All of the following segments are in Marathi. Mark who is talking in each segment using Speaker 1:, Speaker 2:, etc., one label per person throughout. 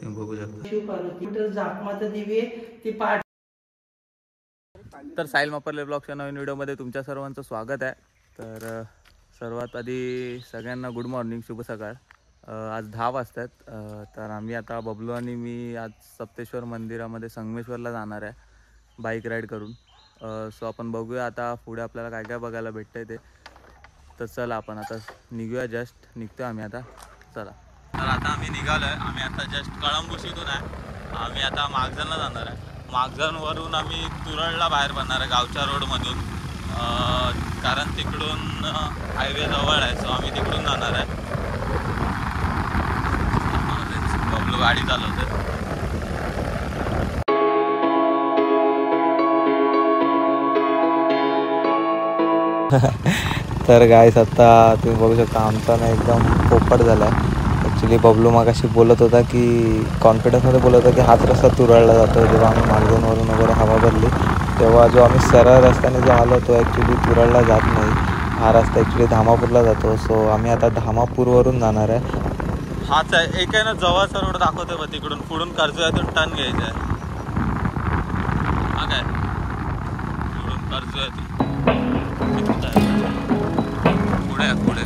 Speaker 1: तुम्ही बघू शकता।
Speaker 2: शिवपार्वती जाकमाता दिवे ती पाठ।
Speaker 1: तर साहिल मापरले ब्लॉगच्या नवीन व्हिडिओमध्ये तुमच्या सर्वांचं स्वागत आहे। तर सर्वात आधी सगळ्यांना गुड मॉर्निंग, शुभ सकाळ। आज 10 वाजतात। तर आम्ही आता बबलू आणि मी आज सप्तेश्वर मंदिरामध्ये संगमेश्वरला जाणार आहे बाईक राईड करून। सो आपण बघूया आता पुढे आपल्याला काय काय बघायला भेटतंय ते। तर चला आपण आता निघूया, जस्ट निघतो आम्ही आता, चला। तर आता आम्ही निघालो आहे, आम्ही आता जस्ट कळंबुशीतून आहे, आम्ही आता मागजनला जाणार आहे। मागजनवरून आम्ही तुरळला बाहेर पडणार आहे गावच्या रोडमधून, कारण तिकडून हायवे जवळ आहे, सो आम्ही तिकडून जाणार आहे। बबलू गाडी चालवते। तर गाईस आता तुम्ही बघू शकता आमचा ना एकदम पोपट झाला आहे। ॲक्च्युली बबलू मगाशी बोलत होता की कॉन्फिडन्समध्ये बोलत होता की हाच रस्ता तुरळला जातो। जेव्हा आम्ही मागजनवरून वगैरे हवा भरली तेव्हा जो आम्ही सरळ रस्त्याने जो आलो तो ॲक्च्युली तुरळला जात नाही, हा रस्ता ॲक्च्युली धामापूरला जातो। सो आम्ही आता धामापूरवरून जाणार आहे। हाच आहे, एक आहे ना जवळचा रोड दाखवते बघ, तिकडून पुढून कर्जतून टर्न घ्यायचा आहे। हा काय पुढून कर्जत पुढे पुढे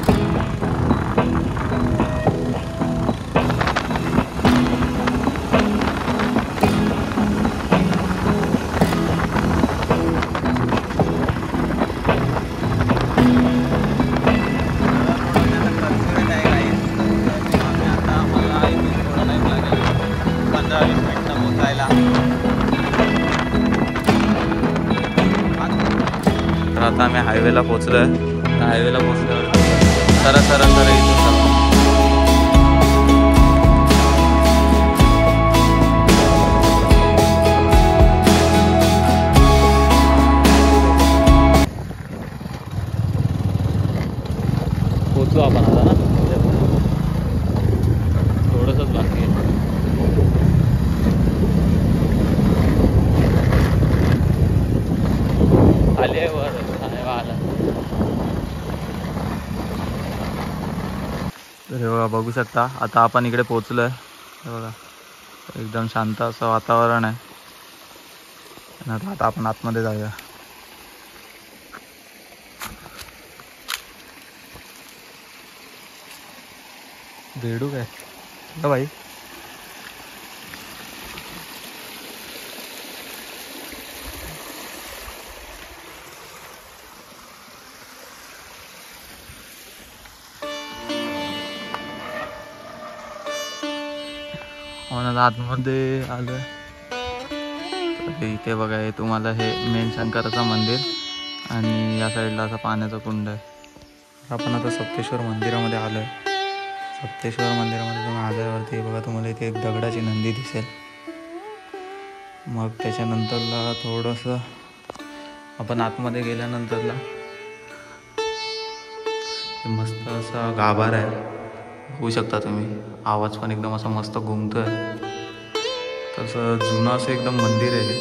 Speaker 1: आता आम्ही हायवेला पोहोचलो आहे। हायवेला पोहोचल्यावर सर इथून पोहोचलो आपण आता ना, थोडंसंच बाकी आहे। आले वर आला। तर हे बघा, बघू शकता आता आपण इकडे पोहोचलो आहे। हे बघा एकदम शांत असं वातावरण आहे। आता आपण आतमध्ये जाऊया। बेडूक आहे का भाई? आतमध्ये आलं इथे बघा, हे तुम्हाला हे मेन शंकराचं मंदिर आणि या साईडला असा पाण्याचा कुंड आहे। आपण आता सप्तेश्वर मंदिरामध्ये आलो आहे। सप्तेश्वर मंदिरामध्ये तुम्ही आल्यावरती बघा तुम्हाला इथे एक दगडाची नंदी दिसेल। मग त्याच्यानंतरला थोडंसं आपण आतमध्ये गेल्यानंतरला मस्त असा गाभारा आहे, बघू शकता तुम्ही। आवाज पण एकदम असा मस्त घुमतोय। तसं जुनं असं एकदम मंदिर आहे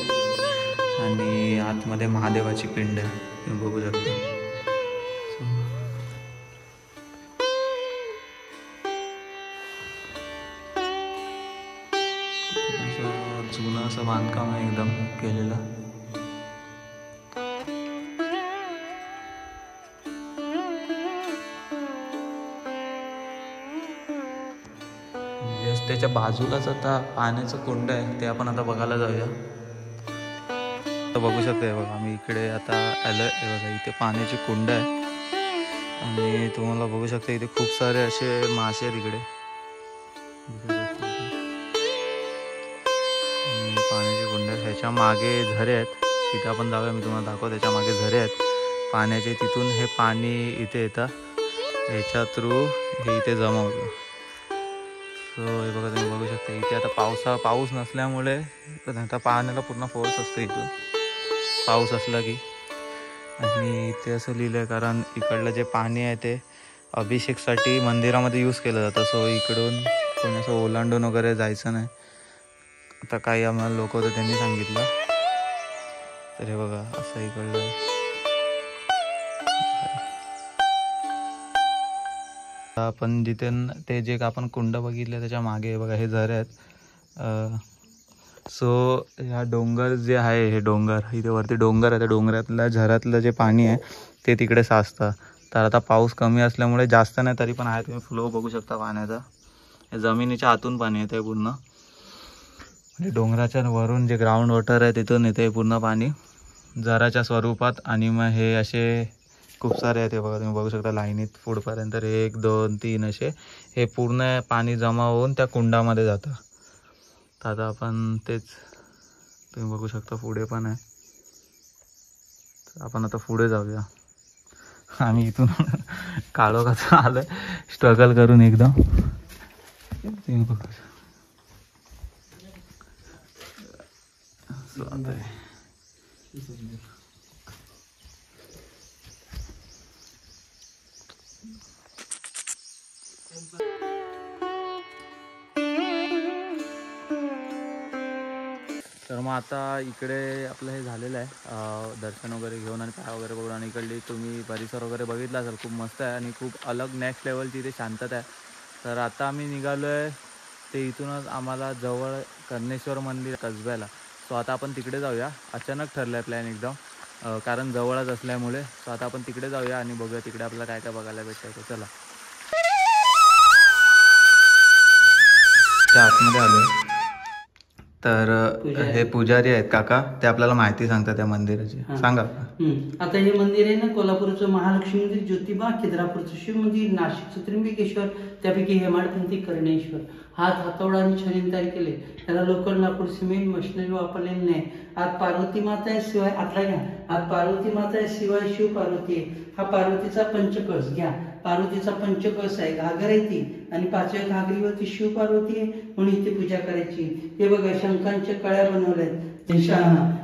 Speaker 1: आणि आतमध्ये महादेवाची पिंड आहे, तुम्ही बघू शकता। जुनं असं बांधकाम आहे एकदम केलेलं। त्याच्या बाजूलाच आता पाण्याचं कुंड आहे, ते आपण आता बघायला जाऊया। तर बघू शकता बघा, आम्ही इकडे आता आलो आहे बघा, इथे पाण्याची कुंड आहे आणि तुम्हाला बघू शकता इथे खूप सारे असे मासे आहेत इकडे। पाण्याची कुंड आहे, ह्याच्या मागे झरे आहेत, तिथे आपण जाऊया, मी तुम्हाला दाखवतो। त्याच्या मागे झरे आहेत पाण्याचे, तिथून हे पाणी इथे येतं, ह्याच्या थ्रू हे इथे जमा होतं। सो हे बघा तुम्ही बघू शकता इथे आता पाऊस नसल्यामुळे आता पाण्याला पूर्ण फोर्स असतो इथून पाऊस असला की। आणि इथे असं लिहिलं आहे कारण इकडलं जे पाणी आहे ते अभिषेकसाठी मंदिरामध्ये यूज केलं जातं। सो इकडून कोणी असं ओलांडून वगैरे जायचं नाही, आता काही आम्हाला लोक होते त्यांनी सांगितलं। तर हे बघा असं इकडलं आपण जिथे ते जे आपण कुंड बघितले त्याच्या मागे बघा हे झरे आहेत, सो ह्या डोंगर जे आहे हे डोंगर इथे वरती डोंगर आहे, त्या डोंगरातल्या झऱ्यातलं जे पाणी आहे ते तिकडे साचतं. तर आता पाऊस कमी असल्यामुळे जास्त नाही तरी पण आहे, तुम्ही फ्लो बघू शकता पाण्याचा. जमिनीच्या आतून पाणी येतं पूर्ण, म्हणजे डोंगराच्या वरून जे ग्राउंड वॉटर आहे तिथून येते पूर्ण पाणी झऱ्याच्या स्वरूपात. आणि मग हे असे खूप सारे आहेत, हे बघा तुम्ही बघू शकता लाईनीत पुढपर्यंत 1 2 3 असे हे पूर्ण पाणी जमा होऊन त्या कुंडामध्ये जातं. तर आता आपण तेच तुम्ही बघू शकता पुढे पण आहे. तर आपण आता पुढे जाऊया. आम्ही इथून काळोखाचं आलोय स्ट्रगल करून एकदम. तुम्ही बघू शकता. तर मग आता इकडे आपलं हे झालेलं आहे, दर्शन वगैरे घेऊन आणि पाय वगैरे बघून. आणि इकडली तुम्ही परिसर वगैरे बघितला असेल, खूप मस्त आहे आणि खूप अलग नेक्स्ट लेवलची इथे शांतता आहे. तर आता आम्ही निघालो आहे ते इथूनच आम्हाला जवळ कर्णेश्वर मंदिर कसब्याला. सो आता आपण तिकडे जाऊया. अचानक ठरलं आहे प्लॅन एकदम, कारण जवळच असल्यामुळे. सो आता आपण तिकडे जाऊया आणि बघूया तिकडे आपल्याला काय काय बघायला भेटायचं. चला त्या आतमध्ये आलो. तर हे पुजारी आहेत काका, ते आपल्याला माहिती सांगतात त्या मंदिराची. सांगा.
Speaker 2: आता हे मंदिर आहे ना, कोल्हापूरचं महालक्ष्मी मंदिर, ज्योतिबा, खिद्रापूरचं शिव मंदिर, नाशिकचं त्र्यंबकेश्वर, त्यापैकी हेमाडपंथी कर्णेश्वर. हात हातोडा आणि छरीन तयार केले, त्याला लोखंड, लाकूड, सिमेंट, मशिनरी वापरलेली नाही. आत पार्वती माता आहे, शिवाय आतला घ्या. आत पार्वती माता आहे, शिवाय शिव पार्वती आहे. हा पार्वतीचा पंचकळस घ्या. पार्वतीचा पंचकळस आहे, घागर आहे ती, आणि 5व्या घागरीवरती शिव पार्वती आहे, म्हणून इथे पूजा करायची. हे बघा शंखांच्या कळ्या बनवल्यात,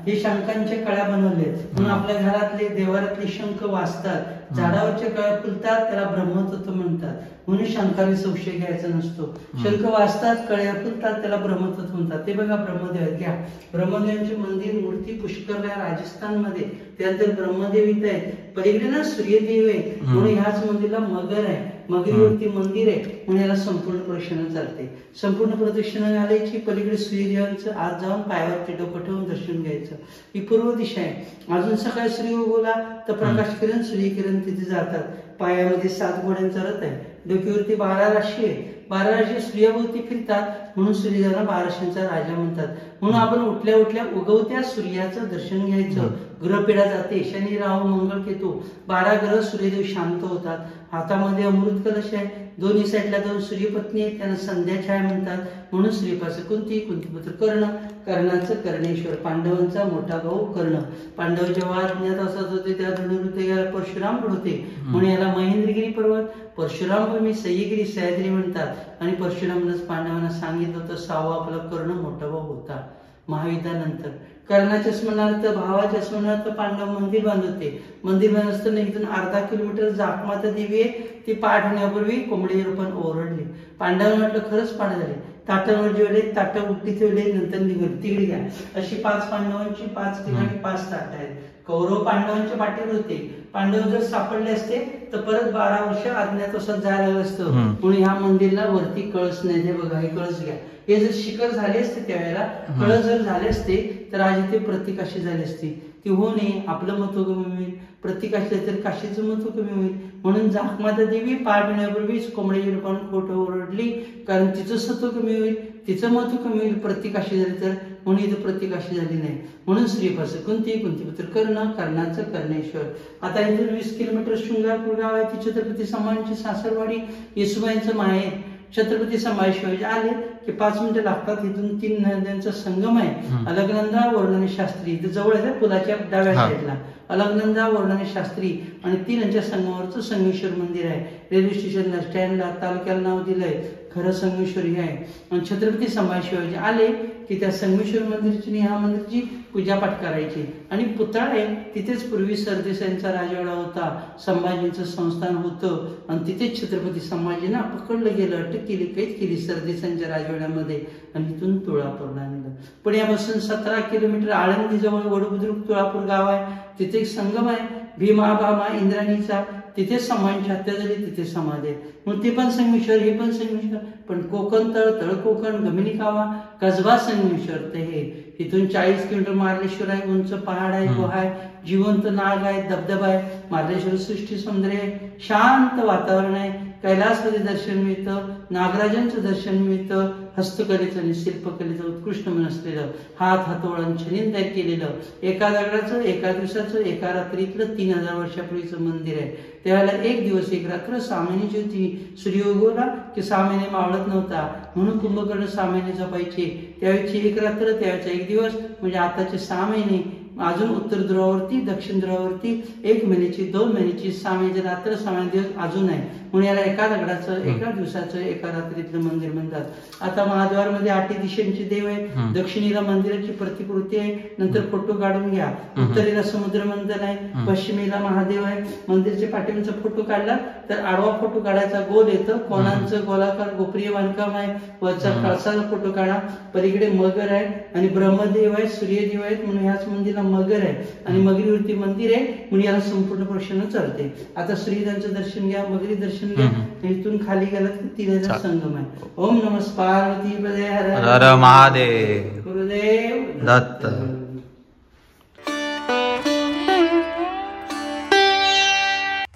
Speaker 2: हे शंखांच्या कळ्या बनवल्यात, म्हणून आपल्या घरातले देवारातले शंख वाजतात. झाडावरच्या कळ्या फुलतात, त्याला ब्रह्मतत्व म्हणतात, म्हणून शंखाने संशय घ्यायचा नसतो. शंख वाजतात, कळ्या फुलतात, त्याला ब्रह्मतत्व म्हणतात. ते बघा ब्रह्मदेव घ्या. ब्रह्मदेवांचे मंदिर मूर्ती पुष्करला राजस्थानमध्ये, त्यानंतर ब्रह्मदेव इथे आहेत. पलीकडे ना सूर्यदेव आहे, म्हणून ह्याच मंदिरला मगर आहे, मगरीवरती मंदिर आहे, म्हणून याला संपूर्ण प्रदक्षिणा चालते. संपूर्ण प्रदक्षिणा घालायची. पलीकडे सूर्यदेवांचं आत जाऊन पायावरती डोकं ठेवून दर्शन घ्यायचं. ही पूर्व दिशा आहे. अजून सकाळी सूर्य उगवला तर प्रकाश किरण, सूर्यकिरण तिथे जातात. पायामध्ये 7 घोड्यांचा रथ आहे, डोक्यावरती 12 राशी आहे. 12 राशी सूर्याभोवती फिरतात, म्हणून सूर्यदेवाला 12 राशींचा राजा म्हणतात. म्हणून आपण उठल्या उठल्या उगवत्या सूर्याचं दर्शन घ्यायचं. ग्रहपिढा जाते, शनी, राहू, मंगळ, केतू, 12 ग्रह सूर्यदेव शांत होतात. हातामध्ये अमृत कलश आहे, दोन्ही साईडला 2 सूर्यपत्नी आहेत, त्यांना संध्याछाया म्हणतात. म्हणून श्रीपाचं कुंतीपुत्र कर्ण, कर्णाचं कर्णेश्वर, पांडवांचा मोठा भाऊ कर्ण. पांडव जेव्हा अज्ञात असत होते तेव्हा धनुर्विद्या याला परशुराम होते, म्हणून याला महेंद्रगिरी पर्वत, परशुराम भूमी, सह्यागिरी, सह्याद्री म्हणतात. आणि परशुरामनंच पांडवांना सांगितलं होतं 6वा आपला कर्ण मोठा भाऊ होता. महायुद्धानंतर कर्णाच्या स्मरणार्थ, भावाच्या स्मरणार्थ पांडव मंदिर बांधते. मंदिर बांधत असताना इथून अर्धा किलोमीटर जाकमाता देवी आहे, ती पाठ होण्यापूर्वी कोंबडी रूपान ओरडली. पांडवांना वाटलं खरंच पाठ झाले. ताटांवर जेवले, ताटं उलटी ठेवले, नंतर निघून तिकडे घ्या. अशी 5 पांडवांची 5 ठिकाणी 5 ताट आहेत. कौरव पांडवांच्या पाठीवर होते. पांडव जर सापडले असते तर परत 12 वर्ष अज्ञातवासात जायला असतं, म्हणून ह्या मंदिरला वरती कळस नाही. हे बघा, हे कळस घ्या. हे जर शिखर झाले असते त्यावेळेला, कळस जर झाले असते तर आज इथे प्रतिकाशी झाली असती. ती होऊ नये, आपलं महत्व कमी होईल. प्रतिकाशी तर काशीचं महत्व कमी होईल. म्हणून जाकमाता देवी पाठ होण्यापूर्वीच कोंबड्याच्या रूपाने खोटं ओरडली, कारण तिचं सत्व कमी होईल, तिचं महत्व कमी होईल. प्रतिकाशी झाली तर, म्हणून इथं प्रतिकाशी झाली नाही. म्हणून श्रीपास कुंतीपुत्र कर्ण, कर्णाचं कर्णेश्वर. आता इथून 20 किलोमीटर शृंगारपूर गाव आहे, ती छत्रपती संभाजींची सासरवाडी, येसुबाईंचं माहेर. छत्रपती संभाजी शिवाजी आले की 5 मिनिटं लागतात. इथून 3 नद्यांचा संगम आहे, अलकनंदा, वरुण आणि शास्त्री. इथे जवळ आहे, पुलाच्या डाव्या साईडला अलकनंदा, वरुण आणि शास्त्री, आणि 3 यांच्या संगमावरचं संगमेश्वर मंदिर आहे. रेल्वे स्टेशनला, स्टँडला, तालुक्याला नाव दिलंय, खरं संगमेश्वर हे आहे. आणि छत्रपती संभाजी शिवाजी आले की त्या संगमेश्वर मंदिराची, ह्या मंदिराची पूजापाठ करायची. आणि पुतळा आहे तिथेच पूर्वी सरदेसाईंचा राजवाडा होता, संभाजींचं संस्थान होतं, आणि तिथेच छत्रपती संभाजींना पकडलं गेलं, अटक केली, कैद केली सरदेसाईंच्या राजवाड्यामध्ये, आणि तिथून तुळापूरला नेलं. पुण्यापासून 17 किलोमीटर आळंदी जवळ वडबुद्रुक तुळापूर गाव आहे, तिथे एक संगम आहे, भीमा, भामा, इंद्राणीचा. तिथे समांची हत्या झाली, तिथे समाधी आहे. मग ते पण संगमेश्वर, हे पण संगमेश्वर. पण कोकण तळ कोकण, गमिनी कावा, कसबा संगमेश्वर. ते हे इथून 40 किलोमीटर मार्लेश्वर आहे, उंच पहाड आहे, गुहा आहे, जिवंत नाग आहे, धबधबा आहे. मार्लेश्वर सृष्टी सौंदर्य आहे, शांत वातावरण आहे. कैलासमध्ये दर्शन मिळतं, नागराजांचं दर्शन मिळतं. हस्तकलेचं आणि शिल्पकलेचं उत्कृष्ट मन असलेलं, हात हातोळान छरीन तयार केलेलं, एका दगडाचं, एका दिवसाचं, एका रात्रीतलं 3000 वर्षापूर्वीचं मंदिर आहे. त्यावेळेला एक दिवस एक रात्र 6 महिन्याची होती. सूर्य उगवला की 6 महिने मावळत नव्हता, म्हणून कुंभकर्ण 6 महिने जपायचे. त्यावेळेची एक रात्र, त्यावेळेचा एक दिवस, म्हणजे आताचे 6 महिने. अजून उत्तर ध्रुवावरती, दक्षिण ध्रुवावरती 1 महिन्याची, 2 महिन्याची, 6 महिन्याची रात्र, 6 महिने दिवस अजून आहे. म्हणून याला एका दगडाचं, एका दिवसाचं, एका रात्रीतलं मंदिर म्हणतात. आता महाद्वारमध्ये 8 दिशांचे देव आहे. दक्षिणेला मंदिराची प्रतिकृती आहे. नंतर फोटो काढून घ्या. उत्तरेला समुद्र मंथन आहे. पश्चिमेला महादेव आहे. मंदिरच्या पाठीमागचा फोटो काढला तर आडवा फोटो काढायचा, गोल येतं. कोणांचं गोलाकार गोप्रिय बांधकाम आहे. वरचा कळसाचा फोटो काढा. पलीकडे मगर आहे आणि ब्रह्मदेव आहे, सूर्यदेव आहेत, म्हणून ह्याच मंदिराला मगर आहे. आणि मगरीवरती मंदिर आहे, म्हणून याला संपूर्ण प्रश्न चालते. आता श्रीदांचं दर्शन घ्या, मगरी दर्शन घ्या. इथून खाली गेलात की 3000 संगम आहे. ओम नमः पार्वती पदे हर
Speaker 3: हर महादेव.
Speaker 2: गुरुदेव
Speaker 3: दत्त.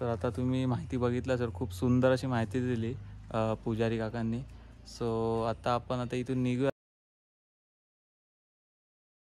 Speaker 1: तर आता तुम्ही माहिती बघितलं सर, खूप सुंदर अशी माहिती दिली पुजारी काकांनी. सो आता आपण इथून निघूया.